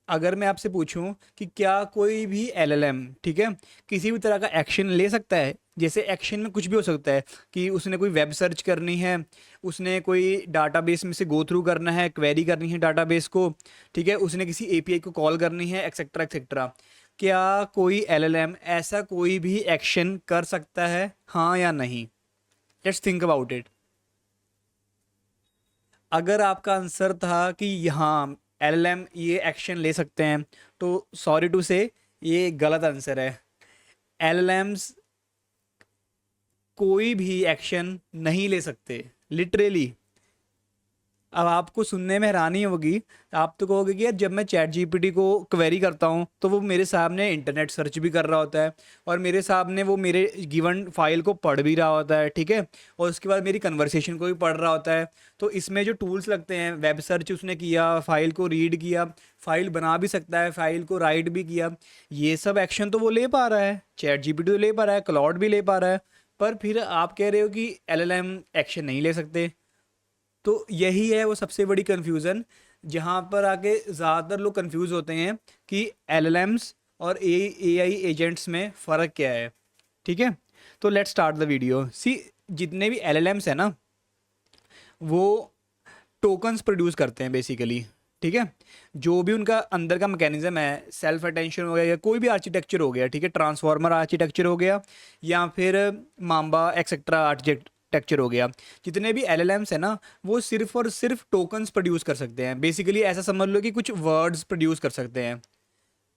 अगर मैं आपसे पूछूं कि क्या कोई भी एलएलएम, ठीक है, किसी भी तरह का एक्शन ले सकता है? जैसे एक्शन में कुछ भी हो सकता है कि उसने कोई वेब सर्च करनी है, उसने कोई डाटाबेस में से गो थ्रू करना है, क्वेरी करनी है डाटाबेस को, ठीक है, उसने किसी एपीआई को कॉल करनी है, एक्सेट्रा एक्सेट्रा। क्या कोई एलएलएम ऐसा कोई भी एक्शन कर सकता है, हाँ या नहीं? Let's think about it. अगर आपका आंसर था कि हाँ, एलएलएम ये एक्शन ले सकते हैं, तो सॉरी टू से ये गलत आंसर है। एलएलएम्स कोई भी एक्शन नहीं ले सकते, लिटरली। अब आपको सुनने में हैरानी होगी, आप तो कहोगे कि यार जब मैं चैट जीपीटी को क्वेरी करता हूँ तो वो मेरे सामने इंटरनेट सर्च भी कर रहा होता है, और मेरे सामने वो मेरे गिवन फाइल को पढ़ भी रहा होता है, ठीक है, और उसके बाद मेरी कन्वर्सेशन को भी पढ़ रहा होता है। तो इसमें जो टूल्स लगते हैं, वेब सर्च उसने किया, फाइल को रीड किया, फाइल बना भी सकता है, फाइल को राइट भी किया, ये सब एक्शन तो वो ले पा रहा है, चैट जीपीटी तो ले पा रहा है, क्लाउड भी ले पा रहा है। पर फिर आप कह रहे हो कि एलएलएम एक्शन नहीं ले सकते। तो यही है वो सबसे बड़ी कन्फ्यूज़न, जहाँ पर आके ज़्यादातर लोग कंफ्यूज होते हैं कि एलएलएम्स और एआई एजेंट्स में फ़र्क क्या है, ठीक है। तो लेट्स स्टार्ट द वीडियो। सी, जितने भी एलएलएम्स हैं ना, वो टोकन्स प्रोड्यूस करते हैं बेसिकली, ठीक है। जो भी उनका अंदर का मैकेनिज्म है, सेल्फ अटेंशन हो गया या कोई भी आर्किटेक्चर हो गया, ठीक है, ट्रांसफॉर्मर आर्किटेक्चर हो गया या फिर माम्बा एक्सेट्रा आर्किटेक्चर हो गया, जितने भी एलएलएम्स है ना, वो सिर्फ और सिर्फ टोकन्स प्रोड्यूस कर सकते हैं। बेसिकली ऐसा समझ लो कि कुछ वर्ड्स प्रोड्यूस कर सकते हैं,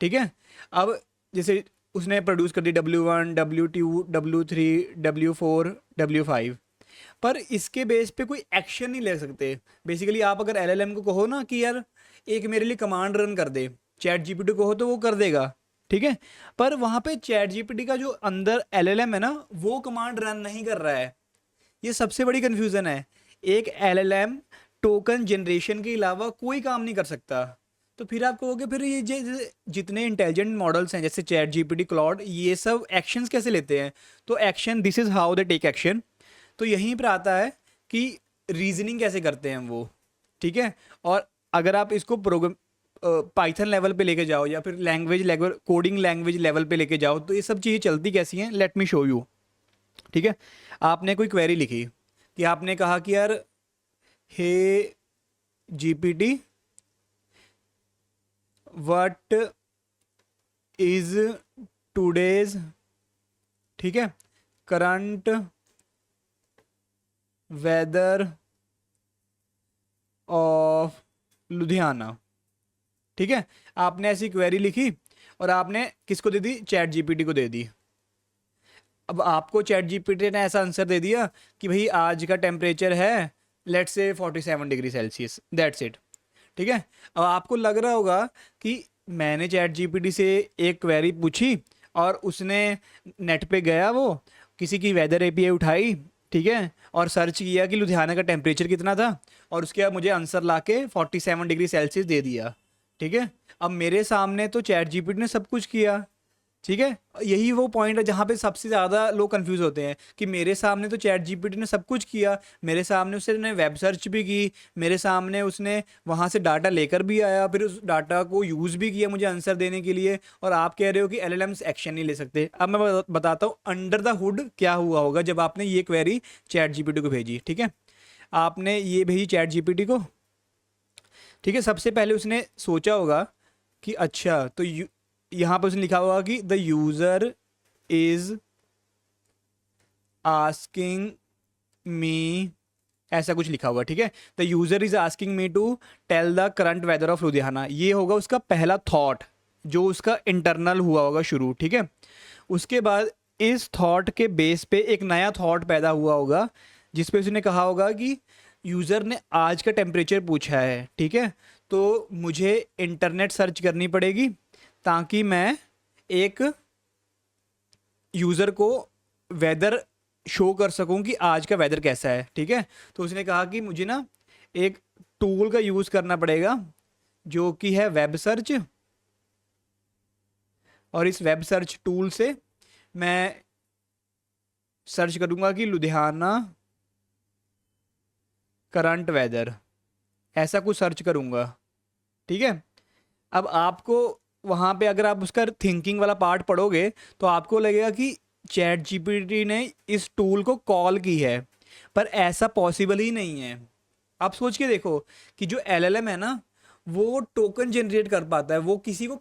ठीक है। अब जैसे उसने प्रोड्यूस कर दी W1, W2, W3, W4, W5, पर इसके बेस पे कोई एक्शन नहीं ले सकते। बेसिकली आप अगर एलएलएम को कहो ना कि यार एक मेरे लिए कमांड रन कर दे, चैट जीपीटी को हो तो वो कर देगा, ठीक है, पर वहाँ पे चैट जीपीटी का जो अंदर एलएलएम है ना, वो कमांड रन नहीं कर रहा है। ये सबसे बड़ी कन्फ्यूज़न है। एक एलएलएम टोकन जनरेशन के अलावा कोई काम नहीं कर सकता। तो फिर आप कहोगे फिर ये जितने इंटेलिजेंट मॉडल्स हैं जैसे चैट जीपीटी, क्लॉड, ये सब एक्शंस कैसे लेते हैं? तो action, this is how they take action. तो यहीं पर आता है कि रीजनिंग कैसे करते हैं वो, ठीक है। और अगर आप इसको प्रोग्राम पाइथन लेवल पे लेके जाओ या फिर language level, coding language level पे लेके जाओ, तो ये सब चीज़ें चलती कैसी हैं, लेट मी शो यू, ठीक है। आपने कोई क्वेरी लिखी कि आपने कहा कि यार हे जीपीटी, व्हाट इज टूडेज, ठीक है, करंट वेदर ऑफ लुधियाना, ठीक है। आपने ऐसी क्वेरी लिखी और आपने किसको दे दी? चैट जीपीटी को दे दी। अब आपको चैट जीपीटी ने ऐसा आंसर दे दिया कि भाई आज का टेम्परेचर है let's say 47 degree Celsius, that's it, ठीक है। अब आपको लग रहा होगा कि मैंने चैट जीपीटी से एक क्वेरी पूछी और उसने नेट पे गया, वो किसी की वेदर एपीआई उठाई, ठीक है, और सर्च किया कि लुधियाना का टेम्परेचर कितना था, और उसके बाद मुझे आंसर ला के 47 डिग्री सेल्सियस दे दिया, ठीक है। अब मेरे सामने तो चैट जीपीटी ने सब कुछ किया, ठीक है। यही वो पॉइंट है जहाँ पे सबसे ज़्यादा लोग कंफ्यूज होते हैं कि मेरे सामने तो चैट जीपीटी ने सब कुछ किया, मेरे सामने उसने वेब सर्च भी की, मेरे सामने उसने वहाँ से डाटा लेकर भी आया, फिर उस डाटा को यूज़ भी किया मुझे आंसर देने के लिए, और आप कह रहे हो कि एलएलएम्स एक्शन नहीं ले सकते। अब मैं बताता हूँ अंडर द हुड क्या हुआ होगा जब आपने ये क्वेरी चैट जीपीटी को भेजी, ठीक है। आपने ये भेजी चैट जीपीटी को, ठीक है। सबसे पहले उसने सोचा होगा कि अच्छा, तो यहाँ पर उसने लिखा होगा कि the user is asking me, ऐसा कुछ लिखा होगा, ठीक है। The user is asking me to tell the current weather of Ludhiana, ये होगा उसका पहला थॉट, जो उसका इंटरनल हुआ होगा शुरू, ठीक है। उसके बाद इस थॉट के बेस पे एक नया थॉट पैदा हुआ होगा, जिसपे उसने कहा होगा कि यूज़र ने आज का टेम्परेचर पूछा है, ठीक है, तो मुझे इंटरनेट सर्च करनी पड़ेगी ताकि मैं एक यूज़र को वेदर शो कर सकूं कि आज का वेदर कैसा है, ठीक है। तो उसने कहा कि मुझे ना एक टूल का यूज़ करना पड़ेगा जो कि है वेब सर्च, और इस वेब सर्च टूल से मैं सर्च करूंगा कि लुधियाना करंट वेदर, ऐसा कुछ सर्च करूंगा, ठीक है। अब आपको वहाँ पे अगर आप उसका थिंकिंग वाला पार्ट पढ़ोगे तो आपको लगेगा कि चैट जीपीटी ने इस टूल को कॉल की है, पर ऐसा पॉसिबल ही नहीं है। आप सोच के देखो कि जो एलएलएम है ना, वो टोकन जनरेट कर पाता है, वो किसी को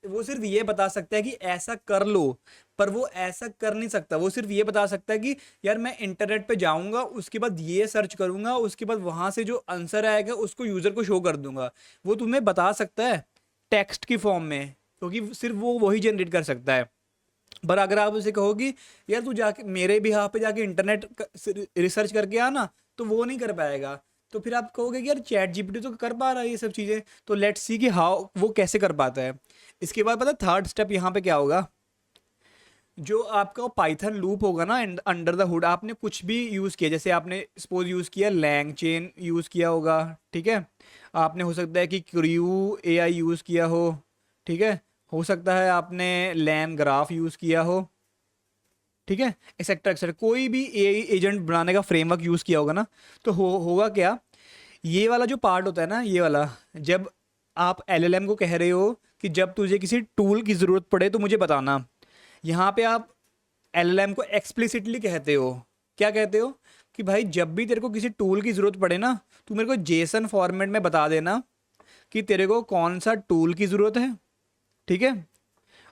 वो सिर्फ ये बता सकता है कि ऐसा कर लो, पर वो ऐसा कर नहीं सकता। वो सिर्फ ये बता सकता है कि यार मैं इंटरनेट पे जाऊंगा, उसके बाद ये सर्च करूंगा, उसके बाद वहां से जो आंसर आएगा उसको यूजर को शो कर दूंगा। वो तुम्हें बता सकता है टेक्स्ट की फॉर्म में, क्योंकि सिर्फ वो वही जनरेट कर सकता है। पर अगर आप उसे कहोगी यार तू जाके मेरे बिहाफ पे जाके इंटरनेट रिसर्च करके आना, तो वो नहीं कर पाएगा। तो फिर आप कहोगे कि यार चैट जीपीटी तो कर पा रहा है ये सब चीज़ें, तो लेट्स सी कि हाउ वो कैसे कर पाता है। इसके बाद पता थर्ड स्टेप यहाँ पे क्या होगा, जो आपका पाइथन लूप होगा ना अंडर द हुड, आपने कुछ भी यूज़ किया, जैसे आपने सपोज यूज़ किया लैंग चेन यूज़ किया होगा, ठीक है। आपने हो सकता है कि क्रू एआई यूज़ किया हो, ठीक है। हो सकता है आपने लैन ग्राफ यूज़ किया हो, ठीक है, एक्सेट्रा एक्सेट्रा, कोई भी एआई एजेंट बनाने का फ्रेमवर्क यूज़ किया होगा ना। तो होगा क्या, ये वाला जो पार्ट होता है ना, ये वाला, जब आप एलएलएम को कह रहे हो कि जब तुझे किसी टूल की ज़रूरत पड़े तो मुझे बताना, यहाँ पे आप एलएलएम को एक्सप्लिसिटली कहते हो। क्या कहते हो कि भाई जब भी तेरे को किसी टूल की ज़रूरत पड़े ना, तू मेरे को जेसन फॉर्मेट में बता देना कि तेरे को कौन सा टूल की ज़रूरत है, ठीक है,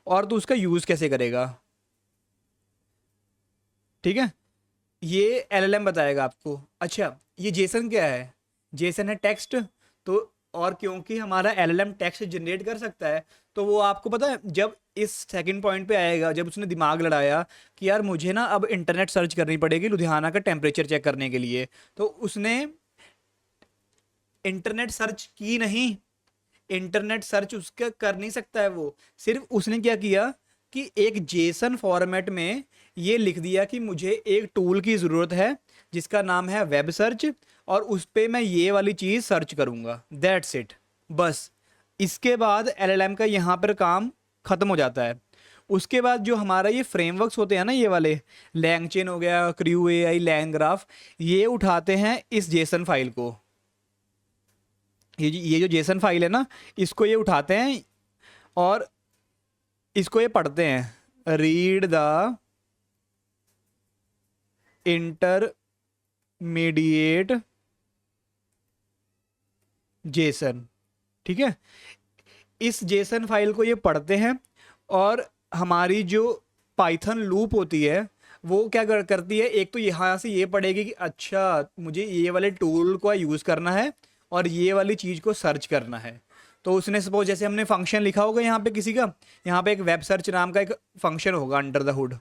और तू उसका यूज़ कैसे करेगा, ठीक है। ये एलएलएम बताएगा आपको। अच्छा, ये जेसन क्या है, जेसन है टेक्स्ट। तो और क्योंकि हमारा एलएलएम टेक्स्ट जनरेट कर सकता है, तो वो आपको पता है जब इस सेकंड पॉइंट पे आएगा, जब उसने दिमाग लड़ाया कि यार मुझे ना अब इंटरनेट सर्च करनी पड़ेगी लुधियाना का टेम्परेचर चेक करने के लिए, तो उसने इंटरनेट सर्च की नहीं। इंटरनेट सर्च उसका कर नहीं सकता है वो। सिर्फ उसने क्या किया कि एक जेसन फॉर्मेट में ये लिख दिया कि मुझे एक टूल की ज़रूरत है जिसका नाम है वेब सर्च, और उस पे मैं ये वाली चीज़ सर्च करूँगा, दैट्स इट, बस। इसके बाद एलएलएम का यहाँ पर काम ख़त्म हो जाता है। उसके बाद जो हमारा ये फ्रेमवर्क्स होते हैं ना, ये वाले लैंगचेन हो गया, क्रू एआई, लैंग्राफ, ये उठाते हैं इस जेसन फाइल को। ये जो जेसन फाइल है ना, इसको ये उठाते हैं और इसको ये पढ़ते हैं, रीड द इंटरमीडिएट जेसन, ठीक है। इस जेसन फाइल को ये पढ़ते हैं, और हमारी जो पाइथन लूप होती है वो क्या करती है, एक तो यहाँ से ये पढ़ेगी कि अच्छा मुझे ये वाले टूल को यूज़ करना है और ये वाली चीज़ को सर्च करना है। तो उसने सपोज जैसे हमने फंक्शन लिखा होगा यहाँ पे किसी का, यहाँ पे एक वेब सर्च नाम का एक फंक्शन होगा अंडर द हुड।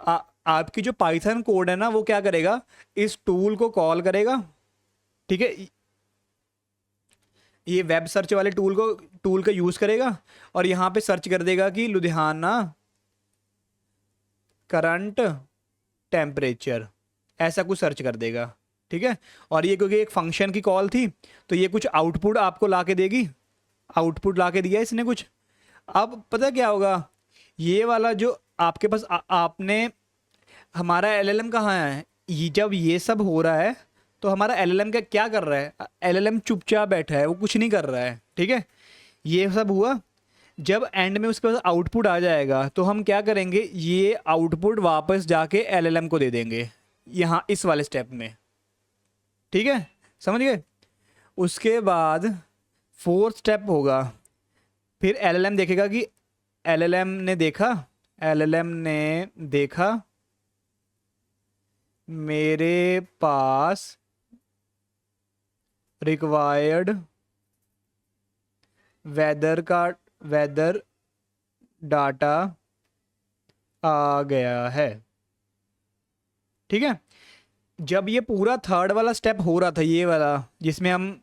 आपकी जो पाइथन कोड है ना, वो क्या करेगा, इस टूल को कॉल करेगा, ठीक है। ये वेब सर्च वाले टूल का यूज़ करेगा, और यहाँ पे सर्च कर देगा कि लुधियाना करंट टेम्परेचर, ऐसा कुछ सर्च कर देगा, ठीक है। और ये क्योंकि एक फंक्शन की कॉल थी, तो ये कुछ आउटपुट आपको ला के देगी। आउटपुट ला के दिया इसने कुछ। अब पता क्या होगा, ये वाला जो आपके पास आपने, हमारा एलएलएम कहाँ है, ये जब ये सब हो रहा है तो हमारा एलएलएम क्या कर रहा है, एलएलएम चुपचाप बैठा है, वो कुछ नहीं कर रहा है, ठीक है। ये सब हुआ, जब एंड में उसके पास आउटपुट आ जाएगा तो हम क्या करेंगे, ये आउटपुट वापस जाके एलएलएम को दे देंगे यहाँ इस वाले स्टेप में, ठीक है, समझ गए। उसके बाद फोर्थ स्टेप होगा, फिर एलएलएम देखेगा कि एलएलएम ने देखा मेरे पास रिक्वायर्ड वेदर डाटा आ गया है, ठीक है। जब ये पूरा थर्ड वाला स्टेप हो रहा था, ये वाला जिसमें हम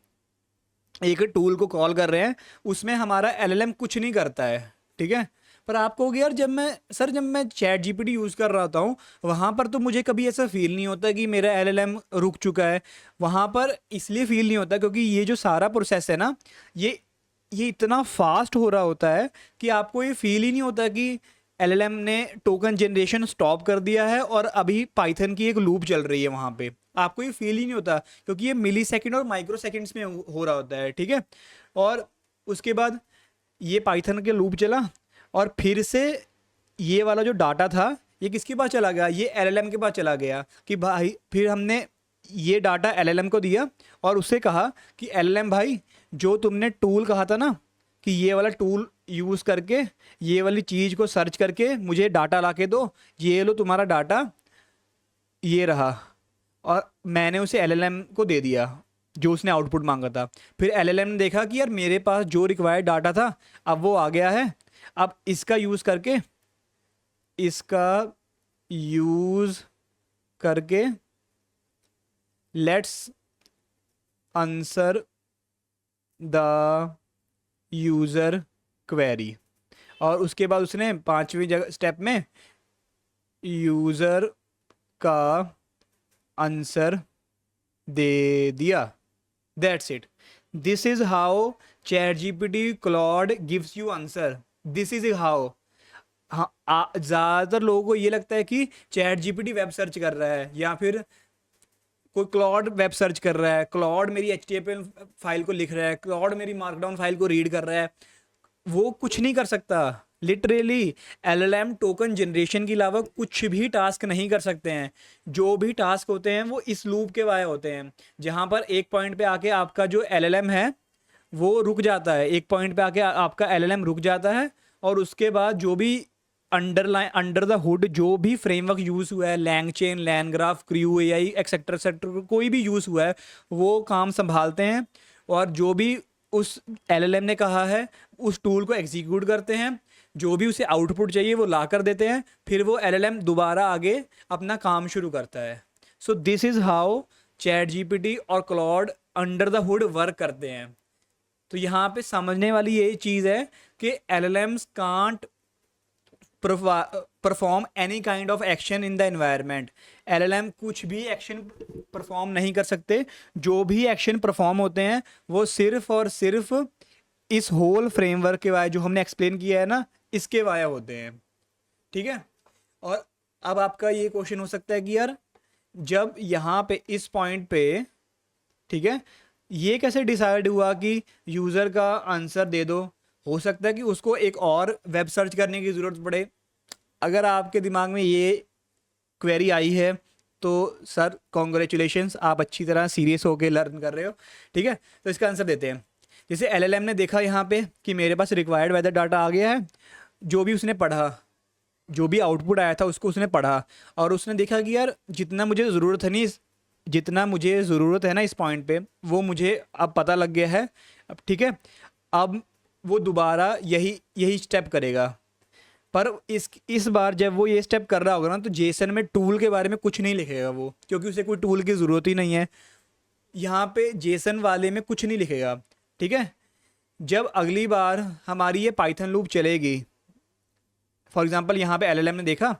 एक टूल को कॉल कर रहे हैं, उसमें हमारा एलएलएम कुछ नहीं करता है, ठीक है। पर आप कहोगे यार जब मैं चैट जीपीटी यूज़ कर रहा हूँ वहाँ पर तो मुझे कभी ऐसा फील नहीं होता कि मेरा एलएलएम रुक चुका है। वहाँ पर इसलिए फील नहीं होता क्योंकि ये जो सारा प्रोसेस है ना, ये इतना फास्ट हो रहा होता है कि आपको ये फील ही नहीं होता कि एलएलएम ने टोकन जनरेशन स्टॉप कर दिया है और अभी पाइथन की एक लूप चल रही है वहाँ पे। आपको ये फील ही नहीं होता क्योंकि ये मिली सेकेंड और माइक्रो सेकेंड्स में हो रहा होता है, ठीक है। और उसके बाद ये पाइथन के लूप चला और फिर से ये वाला जो डाटा था ये किसके पास चला गया, ये एलएलएम के पास चला गया कि भाई, फिर हमने ये डाटा एलएलएम को दिया और उससे कहा कि एलएलएम भाई, जो तुमने टूल कहा था ना कि ये वाला टूल यूज़ करके ये वाली चीज़ को सर्च करके मुझे डाटा ला के दो, ये लो तुम्हारा डाटा, ये रहा। और मैंने उसे एलएलएम को दे दिया जो उसने आउटपुट मांगा था। फिर एलएलएम ने देखा कि यार मेरे पास जो रिक्वायर्ड डाटा था अब वो आ गया है, अब इसका यूज़ करके let's answer the user query. और उसके बाद उसने 5वीं जगह स्टेप में यूज़र का आंसर दे दिया। That's it. This is how ChatGPT Claude gives you answer. This is how. हाँ, ज़्यादातर लोगों को ये लगता है कि ChatGPT वेब सर्च कर रहा है या फिर कोई क्लॉड वेब सर्च कर रहा है, क्लॉड मेरी HTML फाइल को लिख रहा है, क्लॉड मेरी मार्कडाउन फाइल को रीड कर रहा है। वो कुछ नहीं कर सकता। लिटरली LLM टोकन जनरेशन के अलावा कुछ भी टास्क नहीं कर सकते हैं। जो भी टास्क होते हैं वो इस लूप के वाया होते हैं, जहाँ पर एक पॉइंट पे आके आपका जो LLM है वो रुक जाता है। एक पॉइंट पे आके आपका LLM रुक जाता है और उसके बाद जो भी अंडर द हुड जो भी फ्रेमवर्क यूज़ हुआ है, लैंगचेन, लैंडग्राफ, क्रू AI एक्सेट्रा कोई भी यूज़ हुआ है, वो काम संभालते हैं और जो भी उस LLM ने कहा है उस टूल को एग्जीक्यूट करते हैं। जो भी उसे आउटपुट चाहिए वो ला कर देते हैं, फिर वो LLM दोबारा आगे अपना काम शुरू करता है। So this is how ChatGPT और Claude under the hood work करते हैं। तो यहाँ पे समझने वाली ये चीज़ है कि LLMs can't perform any kind of action in the environment. LLM कुछ भी एक्शन परफॉर्म नहीं कर सकते। जो भी एक्शन परफॉर्म होते हैं वो सिर्फ और सिर्फ इस होल फ्रेमवर्क के वाया, जो हमने एक्सप्लेन किया है ना, इसके वाया होते हैं। ठीक है। और अब आपका ये क्वेश्चन हो सकता है कि यार जब यहाँ पे इस पॉइंट पे, ठीक है, ये कैसे डिसाइड हुआ कि यूज़र का आंसर दे दो। हो सकता है कि उसको एक और वेब सर्च करने की ज़रूरत पड़े। अगर आपके दिमाग में ये क्वेरी आई है तो सर कॉन्ग्रेचुलेशंस, आप अच्छी तरह सीरियस होकर लर्न कर रहे हो। ठीक है, तो इसका आंसर देते हैं। जैसे LLM ने देखा यहाँ पे कि मेरे पास रिक्वायर्ड वेदर डाटा आ गया है, जो भी उसने पढ़ा, जो भी आउटपुट आया था उसको उसने पढ़ा और उसने देखा कि यार जितना मुझे ज़रूरत है ना इस पॉइंट पे, वो मुझे अब पता लग गया है। अब ठीक है, अब वो दोबारा यही स्टेप करेगा। पर इस बार जब वो ये स्टेप कर रहा होगा ना, तो जेसन में टूल के बारे में कुछ नहीं लिखेगा वो, क्योंकि उसे कोई टूल की ज़रूरत ही नहीं है। यहाँ पे जेसन वाले में कुछ नहीं लिखेगा। ठीक है, जब अगली बार हमारी ये पाइथन लूप चलेगी, फॉर एग्जांपल यहाँ पे LLM ने देखा,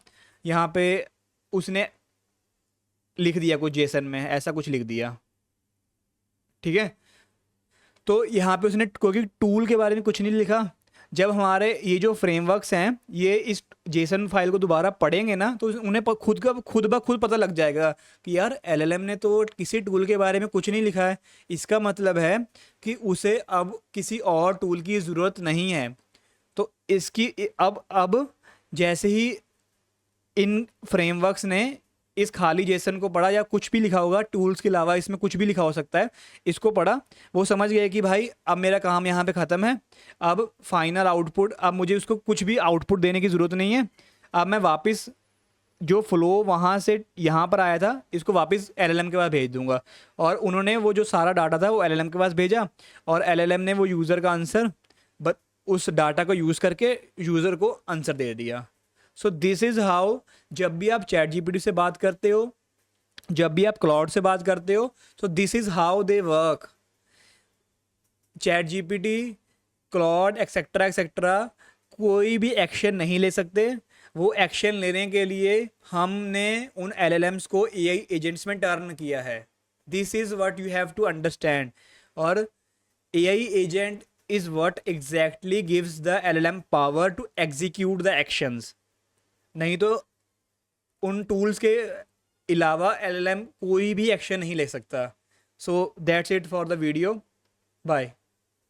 यहाँ पे उसने लिख दिया कुछ जेसन में, ऐसा कुछ लिख दिया। ठीक है, तो यहाँ पे उसने क्योंकि टूल के बारे में कुछ नहीं लिखा, जब हमारे ये जो फ्रेमवर्क्स हैं ये इस जेसन फाइल को दोबारा पढ़ेंगे ना, तो उन्हें खुद ब खुद पता लग जाएगा कि यार LLM ने तो किसी टूल के बारे में कुछ नहीं लिखा है। इसका मतलब है कि उसे अब किसी और टूल की ज़रूरत नहीं है। तो इसकी अब जैसे ही इन फ्रेमवर्क्स ने इस खाली जेसन को पढ़ा, या कुछ भी लिखा होगा टूल्स के अलावा, इसमें कुछ भी लिखा हो सकता है, इसको पढ़ा, वो समझ गए कि भाई अब मेरा काम यहाँ पे ख़त्म है, अब फाइनल आउटपुट, अब मुझे उसको कुछ भी आउटपुट देने की ज़रूरत नहीं है। अब मैं वापस जो फ्लो वहाँ से यहाँ पर आया था इसको वापस LLM के पास भेज दूंगा। और उन्होंने वो जो सारा डाटा था वो LLM के पास भेजा और LLM ने वो यूज़र का आंसर उस डाटा को यूज़ करके यूज़र को आंसर दे दिया। सो दिस इज़ हाउ, जब भी आप ChatGPT से बात करते हो, जब भी आप क्लाउड से बात करते हो, so this is how they work. ChatGPT, cloud etcetera कोई भी एक्शन नहीं ले सकते। वो एक्शन लेने के लिए हमने उन LLMs को AI एजेंट्स में टर्न किया है। This is what you have to understand. और AI agent is what exactly gives the LLM power to execute the actions. नहीं तो उन टूल्स के अलावा LLM कोई भी एक्शन नहीं ले सकता। So that's it for the video. Bye.